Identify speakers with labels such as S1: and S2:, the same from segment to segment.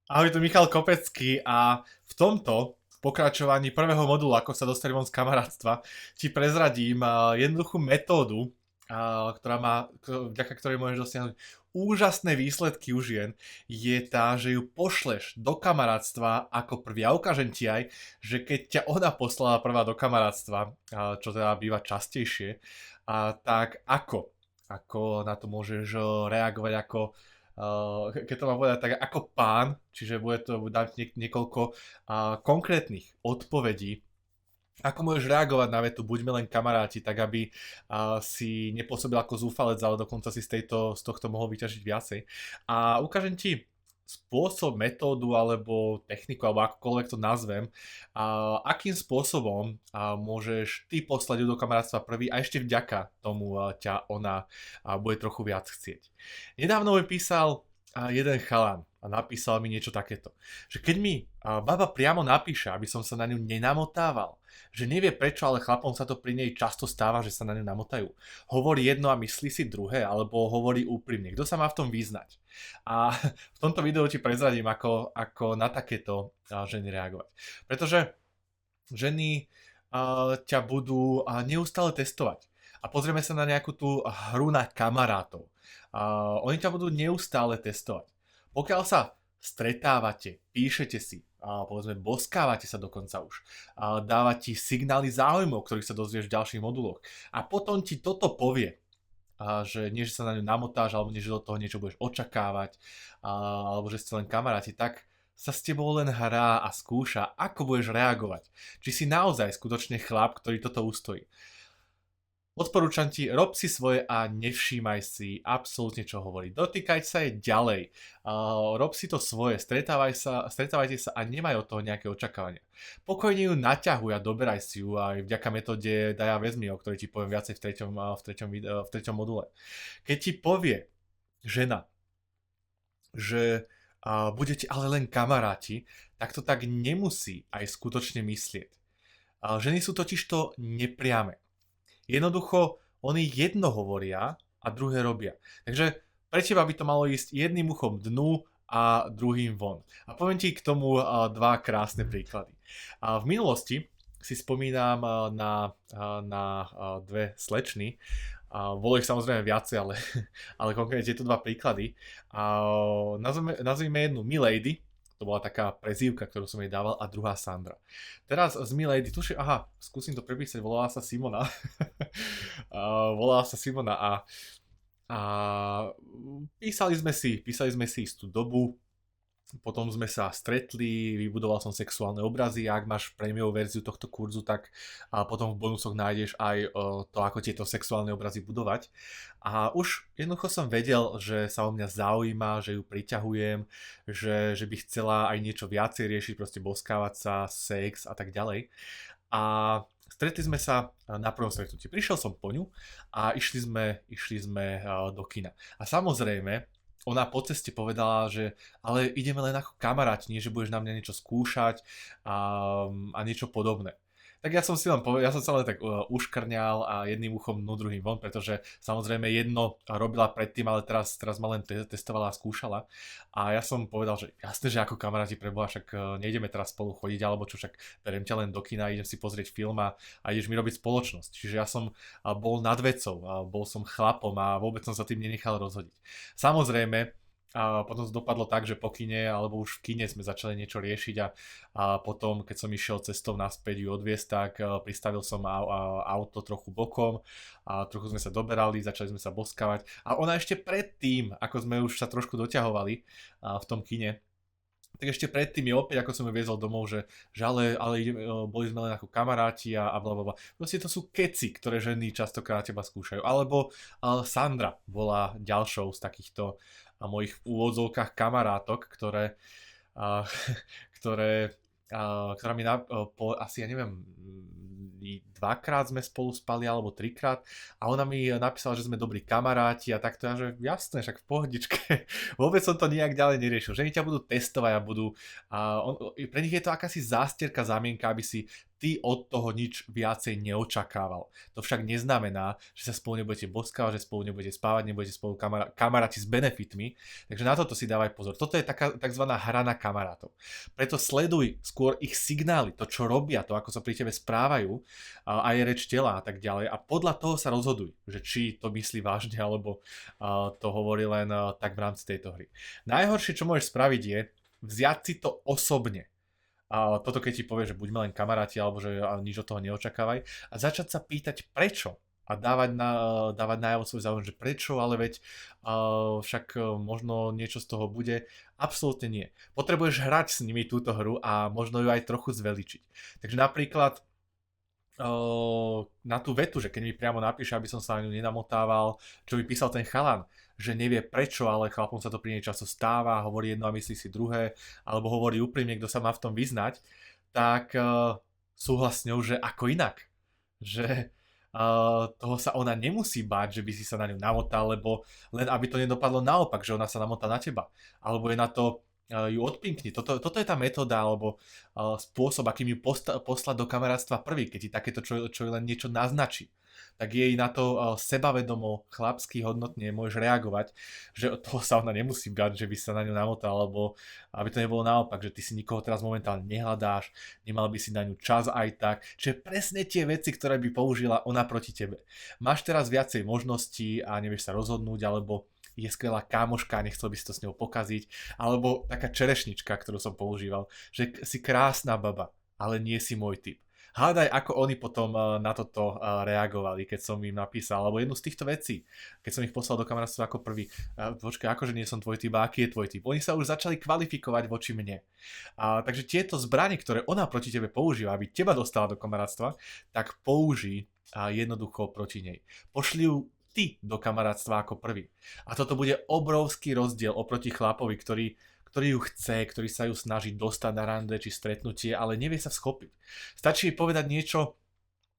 S1: Ahoj, tu Michal Kopecký a v tomto pokračovaní prvého modulu, ako sa dostať von z kamarátstva, ti prezradím jednoduchú metódu, vďaka ktorej môžeš dosiahnuť úžasné výsledky u žien, je tá, že ju pošleš do kamarátstva ako prvý. A ukážem ti aj, že keď ťa ona poslala prvá do kamarátstva, čo teda býva častejšie, tak ako na to môžeš reagovať ako keď to mám povedať tak ako pán, čiže bude to dať niekoľko konkrétnych odpovedí, ako môžeš reagovať na vetu buďme len kamaráti, tak aby si nepôsobil ako zúfalec, ale dokonca si z tohto mohol vyťažiť viacej. A ukážem ti spôsob, metódu alebo techniku, alebo akokoľvek to nazvem, akým spôsobom môžeš ty poslať ju do kamarátstva prvý a ešte vďaka tomu ťa ona bude trochu viac chcieť. Nedávno mi písal jeden chalan a napísal mi niečo takéto, že keď mi baba priamo napíše, aby som sa na ňu nenamotával, že nevie prečo, ale chlapom sa to pri nej často stáva, že sa na ňu namotajú. Hovorí jedno a myslí si druhé, alebo hovorí úprimne. Kto sa má v tom vyznať? A v tomto videu ti prezradím, ako na takéto ženy reagovať. Pretože ženy ťa budú neustále testovať. A pozrieme sa na nejakú tú hru na kamarátov. Oni ťa budú neustále testovať. Pokiaľ sa stretávate, píšete si, povedzme boskávate sa dokonca už, dáva ti signály záujmov, ktorých sa dozvieš v ďalších moduloch a potom ti toto povie, že nie, že sa na ňu namotáš, alebo nie, že do toho niečo budeš očakávať, alebo že ste len kamaráti, tak sa s tebou len hrá a skúša, ako budeš reagovať. Či si naozaj skutočne chlap, ktorý toto ustojí. Odporúčam ti, rob si svoje a nevšímaj si absolútne, čo hovorí. Dotýkaj sa jej ďalej. Rob si to svoje, stretávajte sa a nemaj od toho nejaké očakávania. Pokojne ju naťahuj a doberaj si ju aj vďaka metóde Daj a vezmi, o ktorej ti poviem viacej v treťom module. Keď ti povie žena, že budete ale len kamaráti, tak to tak nemusí aj skutočne myslieť. Ženy sú totižto nepriame. Jednoducho, oni jedno hovoria a druhé robia. Takže pre teba by to malo ísť jedným uchom dnu a druhým von. A poviem ti k tomu dva krásne príklady. V minulosti si spomínam na dve slečny. Bolo ich samozrejme viacej, ale konkrétne tieto dva príklady. Nazvime jednu Milady, to bola taká prezývka, ktorú som jej dával, a druhá Sandra. Teraz z Milady, skúsim to prepísať, volala sa Simona. A písali sme si istú dobu, potom sme sa stretli, vybudoval som sexuálne obrazy a ak máš prémiovú verziu tohto kurzu, tak potom v bonusoch nájdeš aj to, ako tieto sexuálne obrazy budovať. A už jednoducho som vedel, že sa o mňa zaujíma, že ju priťahujem, že by chcela aj niečo viacej riešiť, proste boskávať sa, sex a tak ďalej. A stretli sme sa na prvom stretnutí. Prišiel som po ňu a išli sme do kina. A samozrejme, ona po ceste povedala, že ale ideme len ako kamaráti, nie že budeš na mňa niečo skúšať a niečo podobné. Tak ja som sa len tak uškrňal a jedným uchom dnu druhým von, pretože samozrejme jedno robila predtým, ale teraz ma len testovala a skúšala. A ja som povedal, že jasné, že ako kamaráti preboha, však nejdeme teraz spolu chodiť, alebo čo, však beriem ťa len do kina, idem si pozrieť film a ideš mi robiť spoločnosť. Čiže ja som bol nad vecou, bol som chlapom a vôbec som sa tým nenechal rozhodiť. Samozrejme, a potom to dopadlo tak, že po kine, alebo už v kine sme začali niečo riešiť a potom, keď som išiel cestou naspäť ju odviesť, tak pristavil som auto trochu bokom a trochu sme sa doberali, začali sme sa boskávať a ona ešte predtým, ako sme už sa trošku doťahovali v tom kine, tak ešte predtým je opäť, ako som ju viezol domov, že boli sme len ako kamaráti a blablabla. Proste to sú keci, ktoré ženy častokrát teba skúšajú. Alebo Sandra bola ďalšou z takýchto mojich v úvodzovkách kamarátok, ktoré, ktorá mi asi, ja neviem, dvakrát sme spolu spali alebo trikrát a ona mi napísala, že sme dobrí kamaráti a takto, a že jasné, však v pohodičke. Vôbec som to nejak ďalej neriešil, že oni ťa budú testovať a budú, pre nich je to akási zástierka, zámienka, aby si ty od toho nič viacej neočakával. To však neznamená, že sa spolu nebudete boskávať, že spolu nebudete spávať, nebudete spolu kamaráti s benefitmi, takže na toto si dávaj pozor. Toto je taká takzvaná hra na kamarátov. Preto sleduj skôr ich signály, to čo robia, to ako sa pri tebe správajú, aj reč tela a tak ďalej a podľa toho sa rozhoduj, že či to myslí vážne alebo to hovorí len tak v rámci tejto hry. Najhoršie, čo môžeš spraviť je vziať si to osobne. A toto keď ti povie, že buďme len kamaráti alebo že nič od toho neočakávaj a začať sa pýtať prečo a dávať najavo svoj záujem, že prečo, ale veď však možno niečo z toho bude. Absolútne nie. Potrebuješ hrať s nimi túto hru a možno ju aj trochu zveličiť. Takže napríklad na tú vetu, že keď mi priamo napíše, aby som sa na ňu nenamotával, čo by písal ten chalan, že nevie prečo, ale chlapom sa to pri nej často stáva, hovorí jedno a myslí si druhé, alebo hovorí úprimne, kto sa má v tom vyznať, tak súhlas s ňou, že ako inak. Že toho sa ona nemusí báť, že by si sa na ňu namotal, lebo len aby to nedopadlo naopak, že ona sa namotá na teba. Alebo je na to ju odpinkni. Toto je tá metóda alebo spôsob, akým ju poslať do kamarátstva prvý, keď ti takéto čo len niečo naznačí. Tak jej na to sebavedomo, chlapsky, hodnotne môžeš reagovať, že od toho sa ona nemusí bať, že by sa na ňu namotal, alebo aby to nebolo naopak, že ty si nikoho teraz momentálne nehľadáš, nemal by si na ňu čas aj tak, čiže presne tie veci, ktoré by použila ona proti tebe. Máš teraz viacej možností a nevieš sa rozhodnúť, alebo je skvelá kámoška, nechcel by si to s ňou pokaziť, alebo taká čerešnička, ktorú som používal, že si krásna baba, ale nie si môj typ. Hádaj, ako oni potom na toto reagovali, keď som im napísal, alebo jednu z týchto vecí, keď som ich poslal do kamarátstva ako prvý. Počkaj, akože nie som tvoj typ, aký je tvoj typ? Oni sa už začali kvalifikovať voči mne. Takže tieto zbranie, ktoré ona proti tebe používa, aby teba dostala do kamarátstva, tak použij jednoducho proti nej. Pošli ju ty do kamarátstva ako prvý. A toto bude obrovský rozdiel oproti chlapovi, ktorý ju chce, ktorý sa ju snaží dostať na rande či stretnutie, ale nevie sa schopiť. Stačí povedať niečo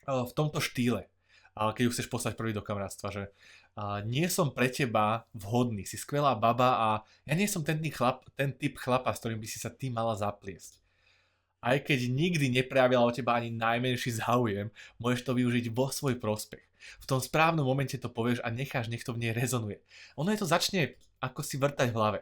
S1: v tomto štýle, keď ju chceš poslať prvý do kamarátstva, že nie som pre teba vhodný, si skvelá baba a ja nie som ten typ chlapa, s ktorým by si sa ty mala zapliesť. Aj keď nikdy neprejavila o teba ani najmenší záujem, môžeš to využiť vo svoj prospech. V tom správnom momente to povieš a necháš, nech to v nej rezonuje. Ono je to začne ako si vrtať v hlave.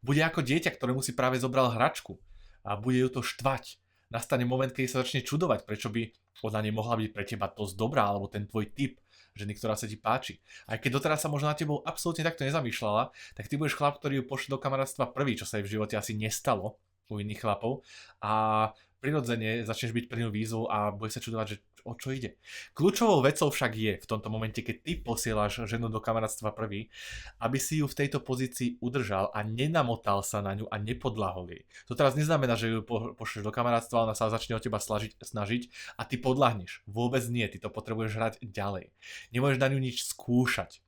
S1: Bude ako dieťa, ktorému si práve zobral hračku a bude ju to štvať. Nastane moment, keď sa začne čudovať, prečo by ona nemohla byť pre teba dosť dobrá, alebo ten tvoj typ, ženy, ktorá sa ti páči. Aj keď doteraz sa možno na tebou absolútne takto nezamýšľala, tak ty budeš chlap, ktorý ju pošle do kamarátstva prvý, čo sa jej v živote asi nestalo u iných chlapov a prirodzene začneš byť pre ňu výzvou a bude sa čudovať, že o čo ide. Kľúčovou vecou však je v tomto momente, keď ty posielaš ženu do kamarátstva prvý, aby si ju v tejto pozícii udržal a nenamotal sa na ňu a nepodľahol jej. To teraz neznamená, že ju pošleš do kamarátstva, ona sa začne o teba snažiť a ty podľahneš. Vôbec nie, ty to potrebuješ hrať ďalej. Nemôžeš na ňu nič skúšať.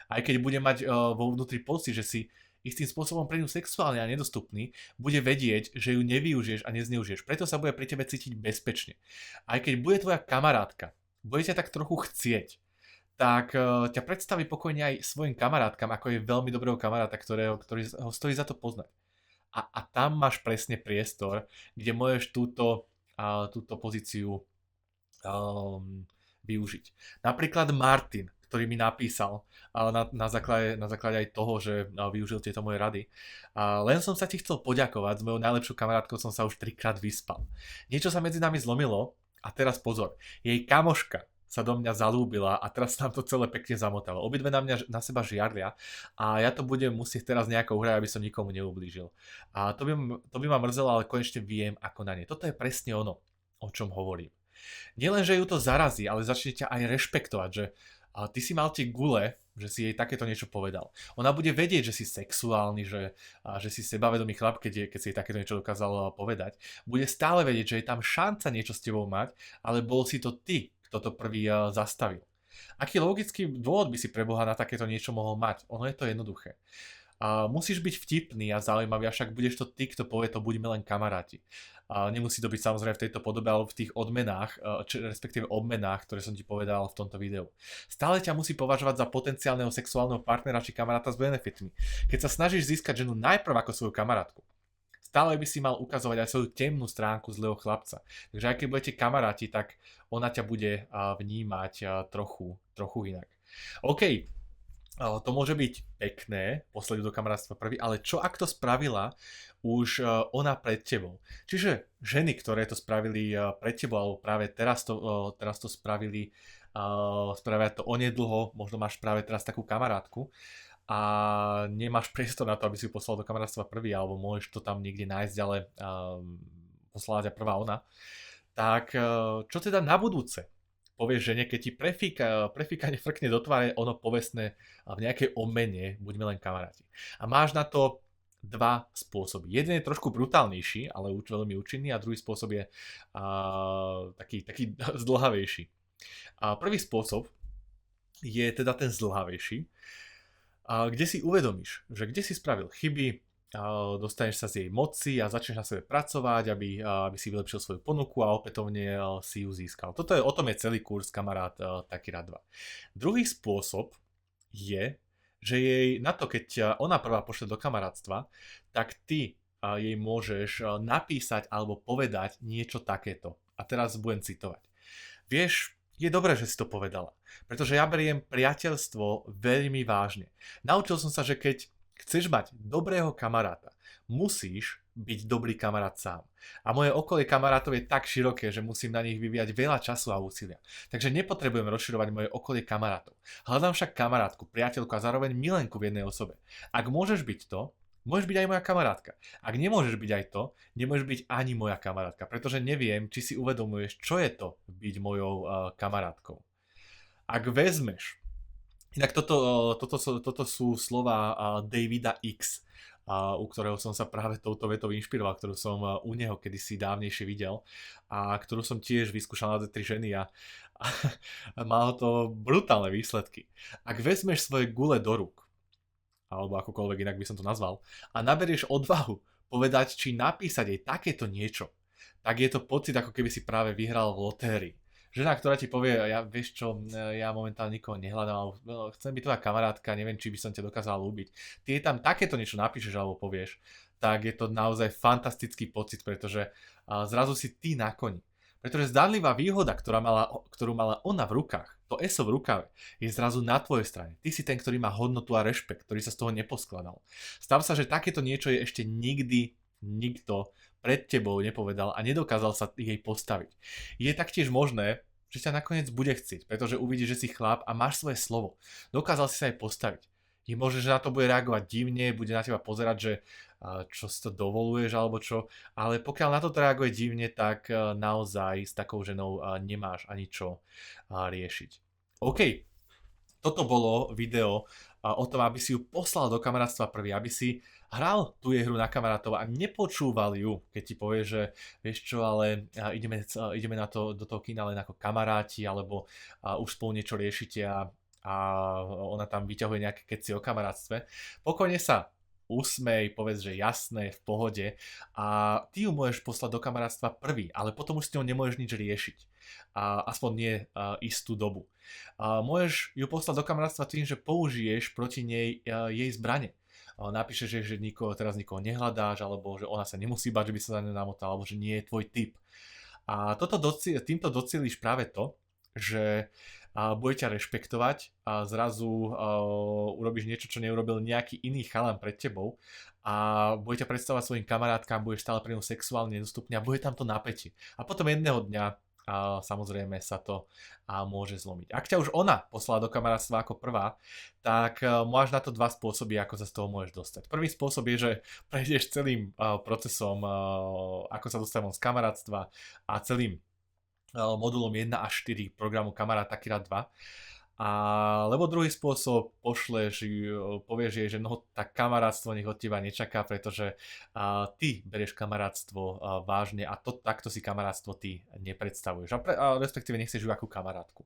S1: Aj keď bude mať vo vnútri pocit, že si istým spôsobom pre ňu sexuálne a nedostupný, bude vedieť, že ju nevyužiješ a nezneužiješ. Preto sa bude pri tebe cítiť bezpečne. Aj keď bude tvoja kamarátka, bude ťa tak trochu chcieť, tak ťa predstaví pokojne aj svojim kamarátkam, ako je veľmi dobrého kamaráta, ktorý ho stojí za to poznať. A tam máš presne priestor, kde môžeš túto pozíciu využiť. Napríklad Martin, ktorý mi napísal na základe aj toho, že využil tieto moje rady. Len som sa ti chcel poďakovať, s mojou najlepšou kamarátkou som sa už 3-krát vyspal. Niečo sa medzi nami zlomilo a teraz pozor, jej kamoška sa do mňa zalúbila a teraz nám to celé pekne zamotalo. Obidve na seba žiarlia a ja to budem musieť teraz nejako uhrať, aby som nikomu neublížil. A to by ma mrzelo, ale konečne viem ako na ne. Toto je presne ono, o čom hovorím. Nielen, že ju to zarazí, ale začne ťa aj rešpektovať, že ty si mal tie gule, že si jej takéto niečo povedal. Ona bude vedieť, že si sexuálny, že si sebavedomý chlap, keď si jej takéto niečo dokázal povedať. Bude stále vedieť, že je tam šanca niečo s tebou mať, ale bol si to ty, kto to prvý zastavil. Aký logický dôvod by si pre Boha na takéto niečo mohol mať? Ono je to jednoduché. Musíš byť vtipný a zaujímavý, avšak budeš to ty, kto povie to buďme len kamaráti. Nemusí to byť samozrejme v tejto podobe, ale v tých odmenách, respektíve obmenách, ktoré som ti povedal v tomto videu. Stále ťa musí považovať za potenciálneho sexuálneho partnera či kamaráta s benefitmi. Keď sa snažíš získať ženu najprv ako svoju kamarátku, stále by si mal ukazovať aj svoju temnú stránku zlého chlapca. Takže aj keď budete kamaráti, tak ona ťa bude vnímať trochu inak. OK, to môže byť pekné, poslediť do kamarátstva prvý, ale čo ak to spravila už ona pred tebou? Čiže ženy, ktoré to spravili pred tebou, alebo práve teraz to spravili, spravia to onedlho, možno máš práve teraz takú kamarátku a nemáš priestor na to, aby si ju poslal do kamarátstva prvý, alebo môžeš to tam niekde nájsť, ale poslala ťa prvá ona. Tak čo teda na budúce? Povieš žene, keď ti prefíkanie frkne do tváre, ono povestné v nejakej omene, buďme len kamaráti. A máš na to dva spôsoby. Jeden je trošku brutálnejší, ale veľmi účinný, a druhý spôsob je taký zdĺhavejší. Prvý spôsob je teda ten zdĺhavejší, kde si uvedomíš, že kde si spravil chyby, dostaneš sa z jej moci a začneš na sebe pracovať, aby si vylepšil svoju ponuku a opätovne si ju získal. O tom je celý kurz Kamarát Takira 2. Druhý spôsob je, že jej na to, keď ona prvá pošle do kamarátstva, tak ty jej môžeš napísať alebo povedať niečo takéto. A teraz budem citovať. Vieš, je dobré, že si to povedala, pretože ja beriem priateľstvo veľmi vážne. Naučil som sa, že keď chceš mať dobrého kamaráta, musíš byť dobrý kamarát sám. A moje okolie kamarátov je tak široké, že musím na nich vyvíjať veľa času a úsilia. Takže nepotrebujem rozširovať moje okolie kamarátov. Hľadám však kamarátku, priateľku a zároveň milenku v jednej osobe. Ak môžeš byť to, môžeš byť aj moja kamarátka. Ak nemôžeš byť aj to, nemôžeš byť ani moja kamarátka, pretože neviem, či si uvedomuješ, čo je to byť mojou kamarátkou. Ak vezmeš, inak toto sú slova Davida X, u ktorého som sa práve touto vetou inšpiroval, ktorú som u neho kedysi dávnejšie videl a ktorú som tiež vyskúšal na 3 ženy a malo to brutálne výsledky. Ak vezmeš svoje gule do rúk, alebo akokoľvek inak by som to nazval, a naberieš odvahu povedať či napísať jej takéto niečo, tak je to pocit, ako keby si práve vyhral v lotérii. Žena, ktorá ti povie, vieš čo, ja momentálne nikoho nehľadám, chcem byť tvoja kamarátka, neviem, či by som ťa dokázal ľúbiť. Ty tam takéto niečo napíšeš alebo povieš, tak je to naozaj fantastický pocit, pretože zrazu si ty na koni. Pretože zdánlivá výhoda, ktorú mala ona v rukách, to ESO v rukave, je zrazu na tvojej strane. Ty si ten, ktorý má hodnotu a rešpekt, ktorý sa z toho neposkladal. Stav sa, že takéto niečo je ešte nikdy nikto pred tebou nepovedal a nedokázal sa jej postaviť. Je taktiež možné, že ťa nakoniec bude chcieť, pretože uvidí, že si chlap a máš svoje slovo. Dokázal si sa jej postaviť. Je možné, že na to bude reagovať divne, bude na teba pozerať, že čo si to dovoluješ alebo čo, ale pokiaľ na to reaguje divne, tak naozaj s takou ženou nemáš ani čo riešiť. OK, toto bolo video o tom, aby si ju poslal do kamarátstva prvý, aby si hral tú hru na kamarátov a nepočúval ju, keď ti povie, že vieš čo, ale ideme na to, do toho kina len ako kamaráti, alebo už spolu niečo riešite a ona tam vyťahuje nejaké keci o kamarátstve. Pokojne sa usmej, povedz, že jasné, v pohode a ty ju môžeš poslať do kamarátstva prvý, ale potom už s ňou nemôžeš nič riešiť. Aspoň nie istú dobu. Môžeš ju poslať do kamarátstva tým, že použiješ proti nej jej zbrane. Napíšeš, že teraz nikoho nehľadáš, alebo že ona sa nemusí bať, že by sa za ňu namotala, alebo že nie je tvoj typ. A týmto docieliš práve to, že bude ťa rešpektovať a zrazu urobíš niečo, čo neurobil nejaký iný chalan pred tebou a bude ťa predstavovať svojim kamarátkám, budeš stále pre ňu sexuálne nedostupný a bude tam to napätie. A potom jedného dňa samozrejme sa to môže zlomiť. Ak ťa už ona poslala do kamarátstva ako prvá, tak máš na to dva spôsoby, ako sa z toho môžeš dostať. Prvý spôsob je, že prejdeš celým procesom, ako sa dostanem z kamarátstva a celým modulom 1 až 4 programu Kamarát Takira 2. Lebo druhý spôsob povieš jej, že no tak kamarátstvo nech od teba nečaká, pretože ty berieš kamarátstvo vážne a takto si kamarátstvo ty nepredstavuješ. Respektíve nechceš ju ako kamarátku.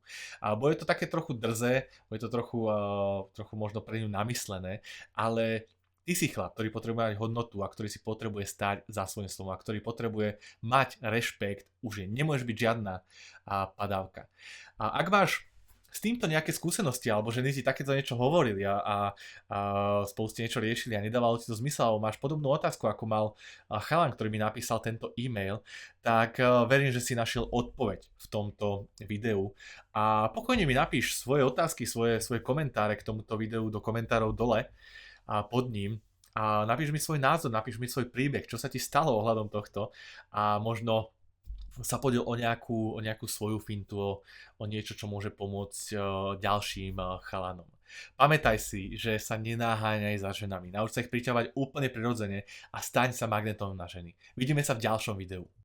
S1: Bude to také trochu drzé, bude to trochu možno pre ňu namyslené, ale ty si chlap, ktorý potrebuje mať hodnotu a ktorý si potrebuje stať za svojím slovom a ktorý potrebuje mať rešpekt, už je nemôžeš byť žiadna padávka. A ak máš s týmto nejaké skúsenosti, alebo že si takéto niečo hovorili a spolu ste niečo riešili a nedávalo ti to zmysel, alebo máš podobnú otázku, ako mal chalan, ktorý mi napísal tento e-mail, tak verím, že si našiel odpoveď v tomto videu. A pokojne mi napíš svoje otázky, svoje komentáre k tomuto videu do komentárov dole a pod ním. A napíš mi svoj názor, napíš mi svoj príbeh, čo sa ti stalo ohľadom tohto a možno sa podiel o nejakú svoju fintu, o niečo, čo môže pomôcť ďalším chalanom. Pamätaj si, že sa nenáháňaj za ženami. Nauč sa ich priťahovať úplne prirodzene a staň sa magnetom na ženy. Vidíme sa v ďalšom videu.